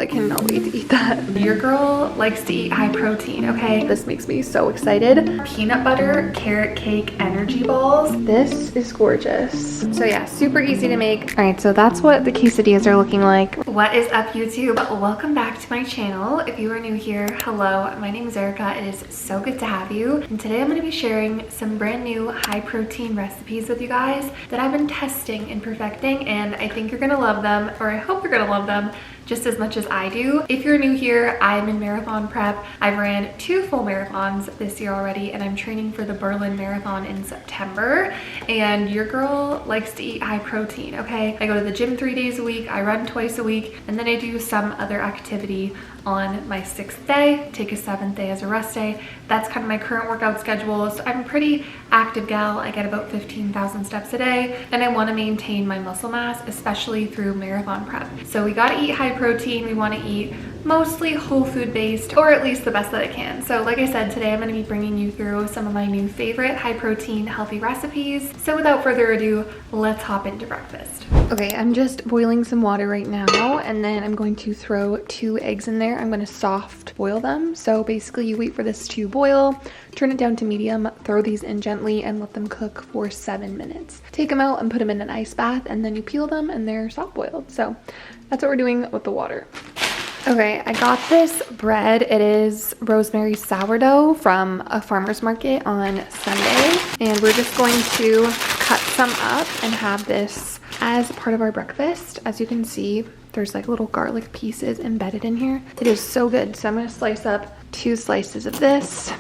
I cannot wait to eat that. Your girl likes to eat high protein, okay? This makes me so excited. Peanut butter carrot cake energy balls. This is gorgeous. So yeah, super easy to make. All right, so that's what the quesadillas are looking like. What is up, YouTube? Welcome back to my channel. If you are new here, hello, my name is Erica. It is so good to have you. And today I'm gonna be sharing some brand new high protein recipes with you guys that I've been testing and perfecting, and I think you're gonna love them, or I hope you're gonna love them just as much as I do. If you're new here, I'm in marathon prep. I've ran 2 full marathons this year already, and I'm training for the Berlin Marathon in September. And your girl likes to eat high protein, okay? I go to the gym 3 days a week, I run twice a week, and then I do some other activity on my 6th day, take a 7th day as a rest day. That's kind of my current workout schedule. So I'm a pretty active gal. I get about 15,000 steps a day, and I want to maintain my muscle mass, especially through marathon prep. So we got to eat high protein. We want to eat mostly whole food based, or at least the best that I can. So like I said, today I'm going to be bringing you through some of my new favorite high protein healthy recipes. So without further ado, let's hop into breakfast. Okay, I'm just boiling some water right now, and then I'm going to throw 2 eggs in there. I'm going to soft boil them. So basically you wait for this to boil, turn it down to medium, throw these in gently, and let them cook for 7 minutes. Take them out and put them in an ice bath, and then you peel them and they're soft boiled. So that's what we're doing with the water. Okay, I got this bread. It is rosemary sourdough from a farmer's market on Sunday, and we're just going to cut some up and have this as part of our breakfast. As you can see, there's like little garlic pieces embedded in here. It is so good. So I'm going to slice up 2 slices of this.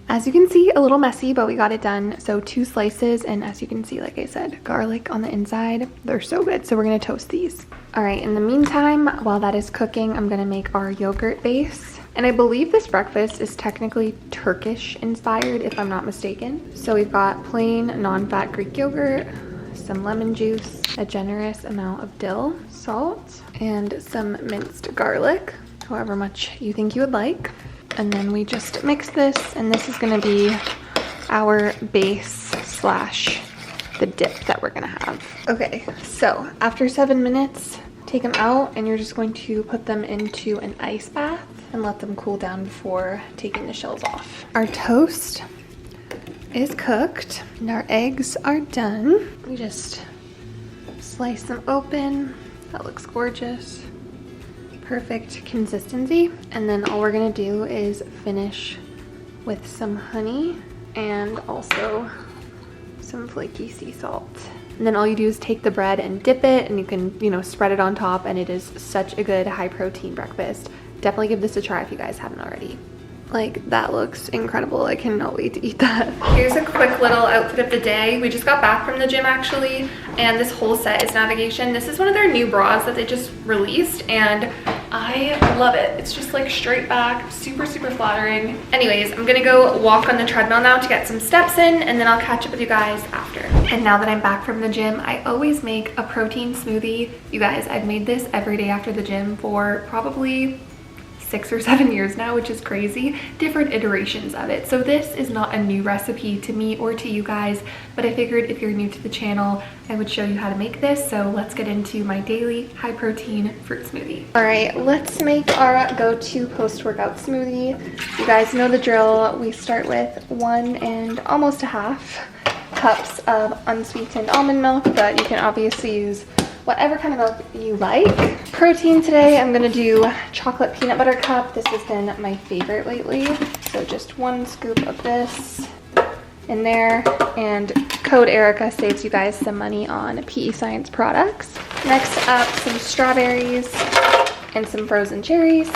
As you can see, a little messy, but we got it done. So 2 slices, and as you can see, like I said, garlic on the inside. They're so good. So we're going to toast these. All right, in the meantime, while that is cooking, I'm going to make our yogurt base. And I believe this breakfast is technically Turkish inspired, if I'm not mistaken. So we've got plain non-fat Greek yogurt, some lemon juice, a generous amount of dill, salt, and some minced garlic, however much you think you would like. And then we just mix this, and this is going to be our base slash the dip that we're going to have. Okay, so after 7 minutes, take them out, and you're just going to put them into an ice bath and let them cool down before taking the shells off. Our toast is cooked and our eggs are done. We just slice them open. That looks gorgeous. Perfect consistency. And then all we're gonna do is finish with some honey and also some flaky sea salt. And then all you do is take the bread and dip it, and you can, you know, spread it on top, and it is such a good high protein breakfast. Definitely give this a try if you guys haven't already. Like, that looks incredible. I cannot wait to eat that. Here's a quick little outfit of the day. We just got back from the gym actually, and this whole set is navigation. This is one of their new bras that they just released, and I love it. It's just like straight back, super, super flattering. Anyways, I'm gonna go walk on the treadmill now to get some steps in, and then I'll catch up with you guys after. And now that I'm back from the gym, I always make a protein smoothie. You guys, I've made this every day after the gym for probably 6 or 7 years now, which is crazy. Different iterations of it. So this is not a new recipe to me or to you guys, but I figured if you're new to the channel, I would show you how to make this. So let's get into my daily high protein fruit smoothie. All right, let's make our go-to post-workout smoothie. You guys know the drill. We start with 1 and almost 1/2 cups of unsweetened almond milk, but you can obviously use whatever kind of milk you like. Protein today, I'm gonna do chocolate peanut butter cup. This has been my favorite lately. So just 1 scoop of this in there, and code Erica saves you guys some money on PEScience products. Next up, some strawberries and some frozen cherries.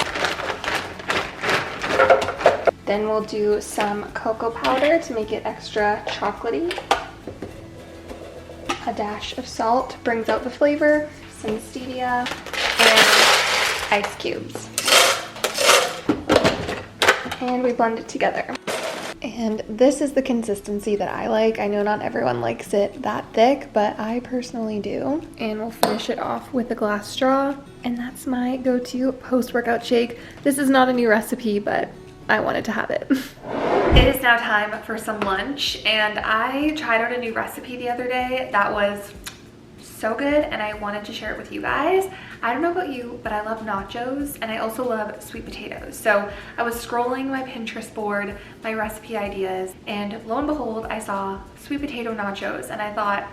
Then we'll do some cocoa powder to make it extra chocolatey. A dash of salt brings out the flavor, some stevia, and ice cubes. And we blend it together. And this is the consistency that I like. I know not everyone likes it that thick, but I personally do. And we'll finish it off with a glass straw. And that's my go-to post-workout shake. This is not a new recipe, but I wanted to have it. It is now time for some lunch, and I tried out a new recipe the other day that was so good and I wanted to share it with you guys. I don't know about you, but I love nachos and I also love sweet potatoes. So I was scrolling my Pinterest board, my recipe ideas, and lo and behold, I saw sweet potato nachos and I thought,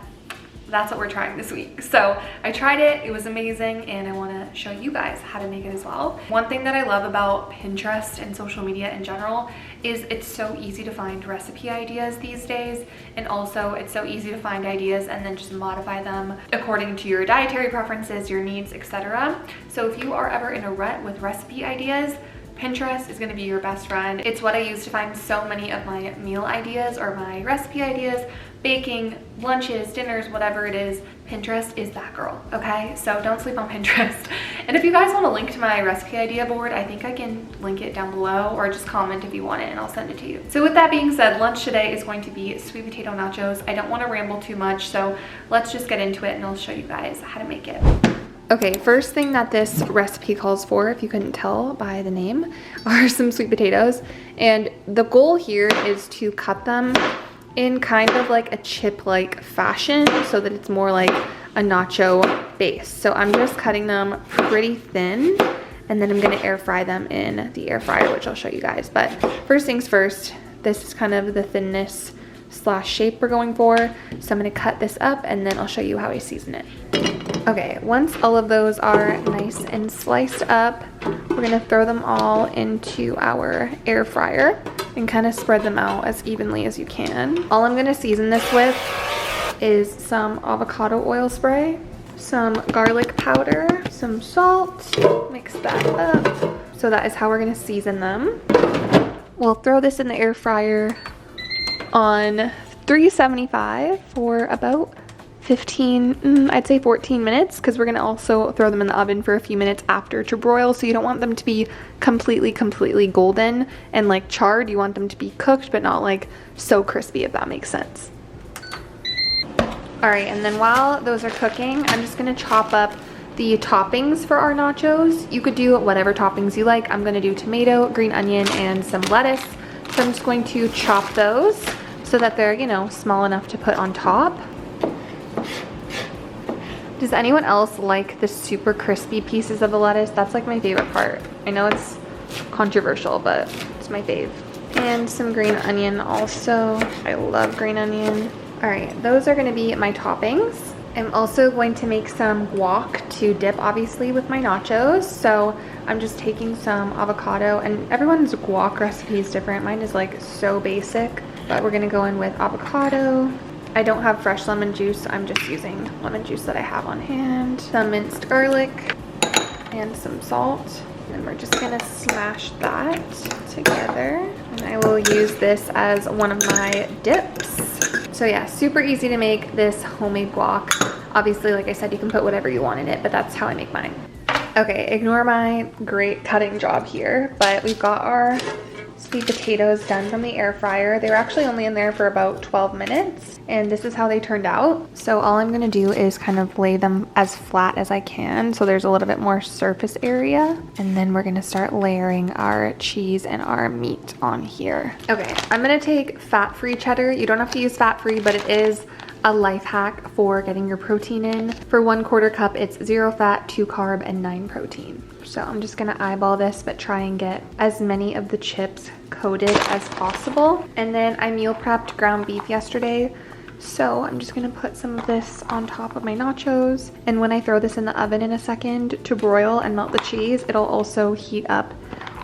that's what we're trying this week. So I tried it, it was amazing, and I wanna show you guys how to make it as well. One thing that I love about Pinterest and social media in general is it's so easy to find recipe ideas these days, and also it's so easy to find ideas and then just modify them according to your dietary preferences, your needs, etc. So if you are ever in a rut with recipe ideas, Pinterest is gonna be your best friend. It's what I use to find so many of my meal ideas or my recipe ideas, baking, lunches, dinners, whatever it is. Pinterest is that girl, okay? So don't sleep on Pinterest. And if you guys want a link to my recipe idea board, I think I can link it down below, or just comment if you want it and I'll send it to you. So with that being said, lunch today is going to be sweet potato nachos. I don't wanna ramble too much, so let's just get into it and I'll show you guys how to make it. Okay, first thing that this recipe calls for, if you couldn't tell by the name, are some sweet potatoes. And the goal here is to cut them in kind of like a chip-like fashion so that it's more like a nacho base. So I'm just cutting them pretty thin and then I'm gonna air fry them in the air fryer, which I'll show you guys. But first things first, this is kind of the thinness / shape we're going for. So I'm gonna cut this up and then I'll show you how I season it. Okay, once all of those are nice and sliced up, we're gonna throw them all into our air fryer and kind of spread them out as evenly as you can. All I'm gonna season this with is some avocado oil spray, some garlic powder, some salt, mix that up. So that is how we're gonna season them. We'll throw this in the air fryer on 375 for about 15, I'd say 14 minutes, because we're gonna also throw them in the oven for a few minutes after to broil. So you don't want them to be completely golden and like charred. You want them to be cooked, but not like so crispy, if that makes sense. All right, and then while those are cooking, I'm just gonna chop up the toppings for our nachos. You could do whatever toppings you like. I'm gonna do tomato, green onion, and some lettuce. So I'm just going to chop those so that they're, you know, small enough to put on top. Does anyone else like the super crispy pieces of the lettuce? That's like my favorite part. I know it's controversial, but it's my fave. And some green onion also. I love green onion. All right, those are gonna be my toppings. I'm also going to make some guac to dip, obviously, with my nachos. So I'm just taking some avocado, and everyone's guac recipe is different. Mine is like so basic, but we're gonna go in with avocado. I don't have fresh lemon juice, so I'm just using lemon juice that I have on hand. Some minced garlic and some salt. And we're just gonna smash that together. And I will use this as one of my dips. So yeah, super easy to make this homemade guac. Obviously, like I said, you can put whatever you want in it, but that's how I make mine. Okay, ignore my great cutting job here, but we've got our sweet potatoes done from the air fryer. They were actually only in there for about 12 minutes, and this is how they turned out. So all I'm gonna do is kind of lay them as flat as I can so there's a little bit more surface area, and then we're gonna start layering our cheese and our meat on here. Okay, I'm gonna take fat-free cheddar. You don't have to use fat-free, but it is a life hack for getting your protein in. For 1/4 cup, it's 0 fat, 2 carb, and 9 protein. So I'm just gonna eyeball this, but try and get as many of the chips coated as possible. And then I meal prepped ground beef yesterday, so I'm just gonna put some of this on top of my nachos. And when I throw this in the oven in a second to broil and melt the cheese, it'll also heat up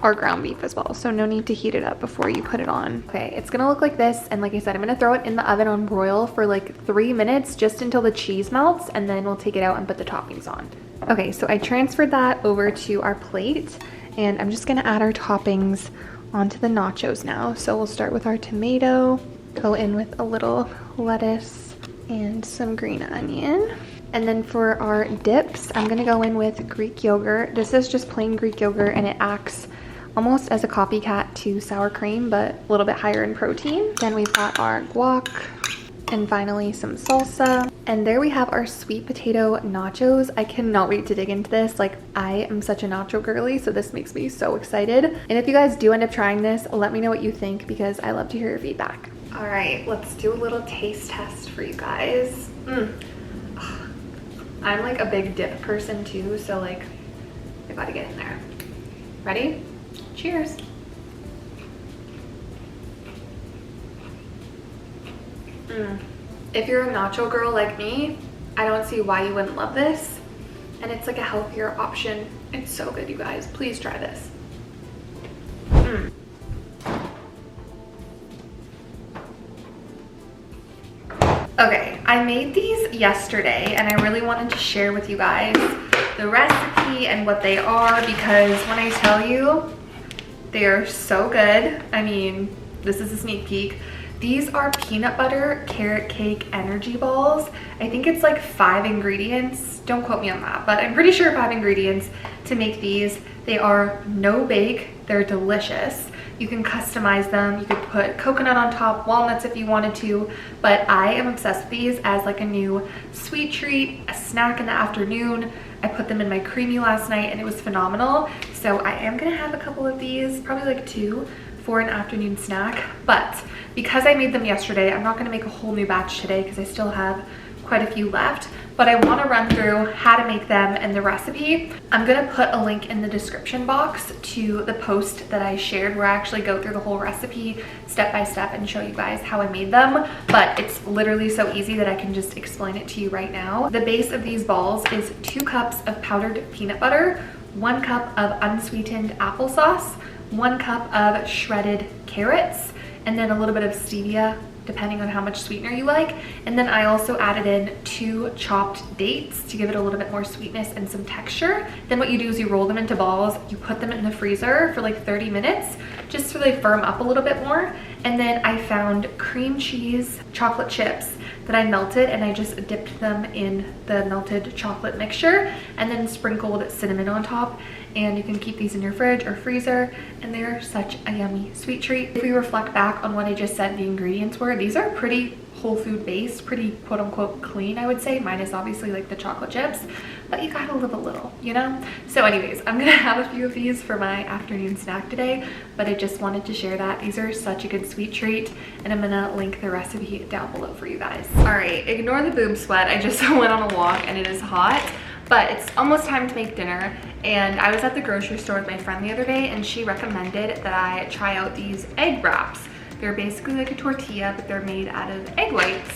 our ground beef as well. So no need to heat it up before you put it on. Okay, it's gonna look like this. And like I said, I'm gonna throw it in the oven on broil for like 3 minutes, just until the cheese melts, and then we'll take it out and put the toppings on. Okay, so I transferred that over to our plate, and I'm just gonna add our toppings onto the nachos now. So we'll start with our tomato, go in with a little lettuce and some green onion. And then for our dips, I'm gonna go in with Greek yogurt. This is just plain Greek yogurt, and it acts almost as a copycat to sour cream, but a little bit higher in protein. Then we've got our guac, and finally some salsa. And there we have our sweet potato nachos. I cannot wait to dig into this. Like, I am such a nacho girly, so this makes me so excited. And if you guys do end up trying this, let me know what you think, because I love to hear your feedback. All right, let's do a little taste test for you guys. I'm like a big dip person too, so like I gotta get in there. Ready? Cheers. If you're a nacho girl like me, I don't see why you wouldn't love this. And it's like a healthier option. It's so good, you guys. Please try this. Okay, I made these yesterday and I really wanted to share with you guys the recipe and what they are, because when I tell you, they are so good. I mean, this is a sneak peek. These are peanut butter carrot cake energy balls. I think it's like 5 ingredients. Don't quote me on that, but I'm pretty sure 5 ingredients to make these. They are no bake. They're delicious. You can customize them. You could put coconut on top, walnuts if you wanted to, but I am obsessed with these as like a new sweet treat, a snack in the afternoon. I put them in my creamy last night and it was phenomenal. So I am gonna have a couple of these, probably like 2 for an afternoon snack. But because I made them yesterday, I'm not gonna make a whole new batch today because I still have quite a few left, but I want to run through how to make them and the recipe. I'm going to put a link in the description box to the post that I shared where I actually go through the whole recipe step by step and show you guys how I made them, but it's literally so easy that I can just explain it to you right now. The base of these balls is 2 cups of powdered peanut butter, 1 cup of unsweetened applesauce, 1 cup of shredded carrots, and then a little bit of stevia depending on how much sweetener you like. And then I also added in 2 chopped dates to give it a little bit more sweetness and some texture. Then what you do is you roll them into balls, you put them in the freezer for like 30 minutes just so they firm up a little bit more. And then I found cream cheese chocolate chips that I melted and I just dipped them in the melted chocolate mixture and then sprinkled cinnamon on top. And you can keep these in your fridge or freezer, and they're such a yummy sweet treat. If we reflect back on what I just said the ingredients were, these are pretty whole food based, pretty quote unquote clean, I would say, minus obviously like the chocolate chips, but you gotta live a little, you know? So anyways, I'm gonna have a few of these for my afternoon snack today, but I just wanted to share that. These are such a good sweet treat, and I'm gonna link the recipe down below for you guys. All right, ignore the boob sweat. I just went on a walk and it is hot, but it's almost time to make dinner. And I was at the grocery store with my friend the other day and she recommended that I try out these egg wraps. They're basically like a tortilla, but they're made out of egg whites.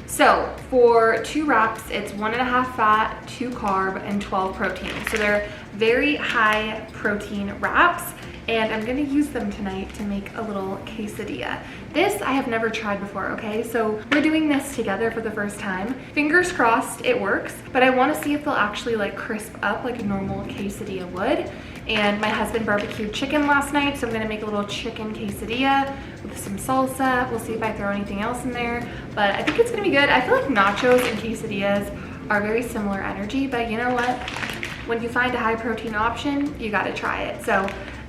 So for 2 wraps, it's 1.5 fat, 2 carb, and 12 protein. So they're very high protein wraps, and I'm gonna use them tonight to make a little quesadilla. This I have never tried before, okay? So we're doing this together for the first time. Fingers crossed it works, but I wanna see if they'll actually like crisp up like a normal quesadilla would. And my husband barbecued chicken last night, so I'm gonna make a little chicken quesadilla with some salsa. We'll see if I throw anything else in there, but I think it's gonna be good. I feel like nachos and quesadillas are very similar energy, but you know what? When you find a high protein option, you gotta try it. So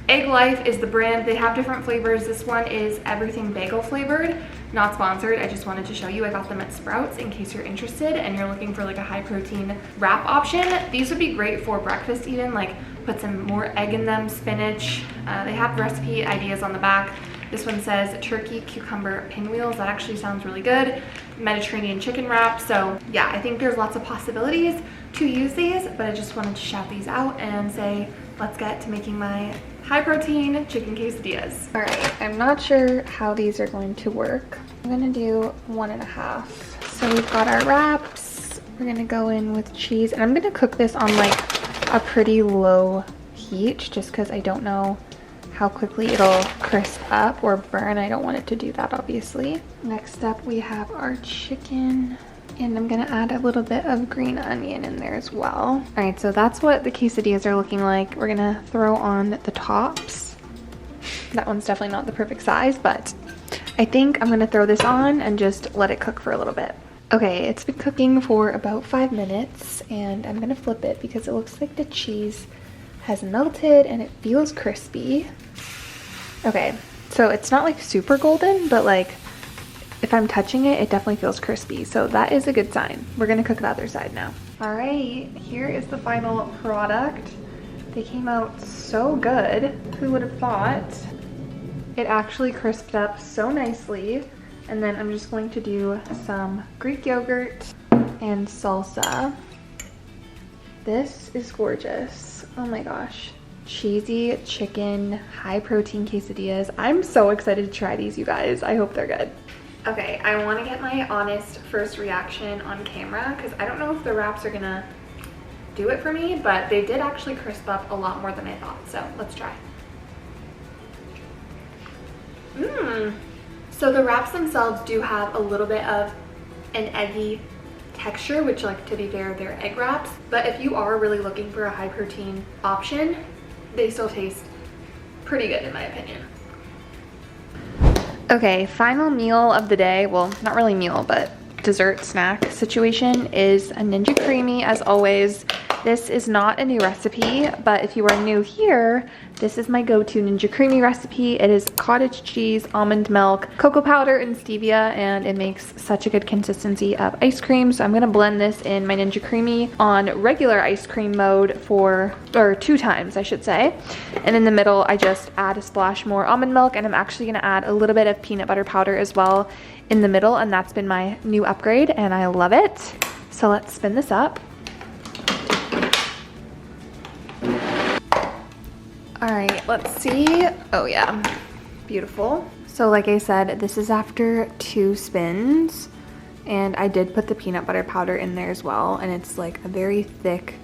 Egg Life is the brand. They have different flavors. This one is everything bagel flavored. Not sponsored. I just wanted to show you. I got them at Sprouts in case you're interested and you're looking for like a high protein wrap option. These would be great for breakfast even, like put some more egg in them, spinach. They have recipe ideas on the back. This one says turkey cucumber pinwheels. That actually sounds really good. Mediterranean chicken wrap. So yeah, I think there's lots of possibilities to use these, but I just wanted to shout these out and say, let's get to making my high protein chicken quesadillas. All right, I'm not sure how these are going to work. I'm gonna do 1.5. So we've got our wraps. We're gonna go in with cheese, and I'm gonna cook this on like a pretty low heat just because I don't know how quickly it'll crisp up or burn. I don't want it to do that, obviously. Next up, we have our chicken. And I'm gonna add a little bit of green onion in there as well. All right, so that's what the quesadillas are looking like. We're gonna throw on the tops. That one's definitely not the perfect size, but I think I'm gonna throw this on and just let it cook for a little bit. Okay, it's been cooking for about 5 minutes, and I'm gonna flip it because it looks like the cheese has melted and it feels crispy. Okay, so it's not like super golden, but like if I'm touching it, it definitely feels crispy. So that is a good sign. We're gonna cook the other side now. All right, here is the final product. They came out so good. Who would have thought? It actually crisped up so nicely. And then I'm just going to do some Greek yogurt and salsa. This is gorgeous. Oh my gosh. Cheesy chicken, high protein quesadillas. I'm so excited to try these, you guys. I hope they're good. Okay, I want to get my honest first reaction on camera because I don't know if the wraps are gonna do it for me, but they did actually crisp up a lot more than I thought. So let's try. So the wraps themselves do have a little bit of an eggy texture, which, like, to be fair, they're egg wraps. But if you are really looking for a high protein option, they still taste pretty good in my opinion. Okay, final meal of the day. Well, not really meal, but dessert snack situation is a Ninja Creamy, as always. This is not a new recipe, but if you are new here, this is my go-to Ninja Creamy recipe. It is cottage cheese, almond milk, cocoa powder, and stevia, and it makes such a good consistency of ice cream. So I'm gonna blend this in my Ninja Creamy on regular ice cream mode or 2 times, I should say. And in the middle, I just add a splash more almond milk, and I'm actually gonna add a little bit of peanut butter powder as well in the middle, and that's been my new upgrade, and I love it. So let's spin this up. All right, let's see. Oh yeah, beautiful. So like I said, this is after 2 spins, and I did put the peanut butter powder in there as well, and it's like a very thick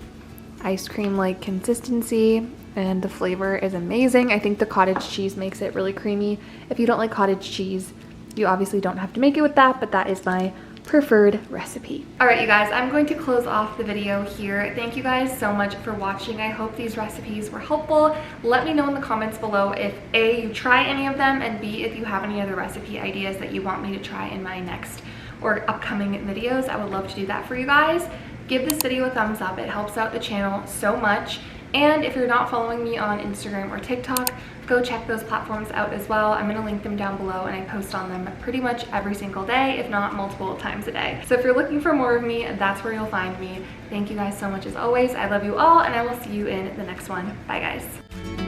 ice cream-like consistency, and the flavor is amazing. I think the cottage cheese makes it really creamy. If you don't like cottage cheese, you obviously don't have to make it with that, but that is my preferred recipe. All right, you guys, I'm going to close off the video here. Thank you guys so much for watching. I hope these recipes were helpful. Let me know in the comments below if A, you try any of them, and B, if you have any other recipe ideas that you want me to try in my next or upcoming videos. I would love to do that for you guys. Give this video a thumbs up. It helps out the channel so much. And if you're not following me on Instagram or TikTok, go check those platforms out as well. I'm gonna link them down below, and I post on them pretty much every single day, if not multiple times a day. So if you're looking for more of me, that's where you'll find me. Thank you guys so much as always. I love you all, and I will see you in the next one. Bye guys.